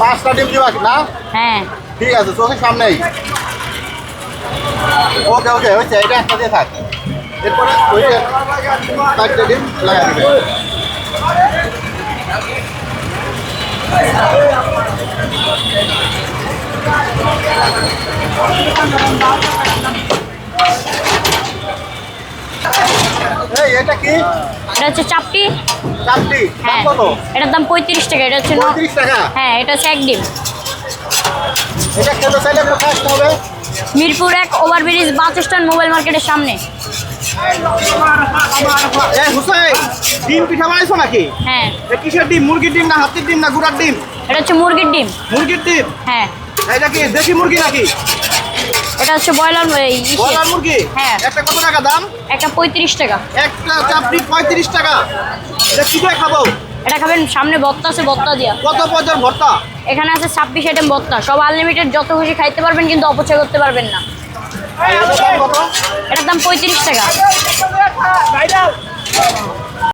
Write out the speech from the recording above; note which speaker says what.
Speaker 1: পাঁচটা ডিম দিবা না?
Speaker 2: হ্যাঁ
Speaker 1: ঠিক আছে, চোখের সামনেই। ওকে ওকে, হয়েছে, এটা একটা দিয়ে থাক। এরপরে ওই যে 4টে ডিম লাগা দিবে। এই এটা কি?
Speaker 2: এটা হচ্ছে চাপটি।
Speaker 1: চাপটি দাম
Speaker 2: হ্যাঁ
Speaker 1: কত?
Speaker 2: এটার দাম 35 টাকা। এটা হচ্ছে
Speaker 1: 35 টাকা।
Speaker 2: হ্যাঁ এটা হচ্ছে এক ডিম।
Speaker 1: এটা খেতে চাইলে কোথায় আসতে হবে?
Speaker 2: Mirpur 1 overbridge bus stand mobile মার্কেটের সামনে।
Speaker 1: এই হুসাইন, ডিম পিঠা বানাইছো নাকি?
Speaker 2: হ্যাঁ।
Speaker 1: এ কিসের ডিম? মুরগির ডিম না হাতির ডিম না গুড়ার ডিম?
Speaker 2: এটা হচ্ছে মুরগির ডিম।
Speaker 1: মুরগির ডিম?
Speaker 2: হ্যাঁ।
Speaker 1: এটা কি দেশি মুরগি নাকি?
Speaker 2: এটা হচ্ছে ব্রয়লার
Speaker 1: ব্রয়লার মুরগি?
Speaker 2: হ্যাঁ।
Speaker 1: একটা কত টাকা দাম?
Speaker 2: একটা 35 টাকা।
Speaker 1: একটা চাপড়ি 35 টাকা। এটা কি দিয়ে খাবো?
Speaker 2: এটা খাবেন, সামনে ভর্তা আছে, ভর্তা দিয়া।
Speaker 1: কত পদের ভর্তা?
Speaker 2: এখানে আছে 26 আইটেম ভর্তা, সব আনলিমিটেড, যত খুশি খাইতে পারবেন, কিন্তু অপচয় করতে পারবেন না।
Speaker 1: এটার দাম কত?
Speaker 2: এটার দাম 35 টাকা।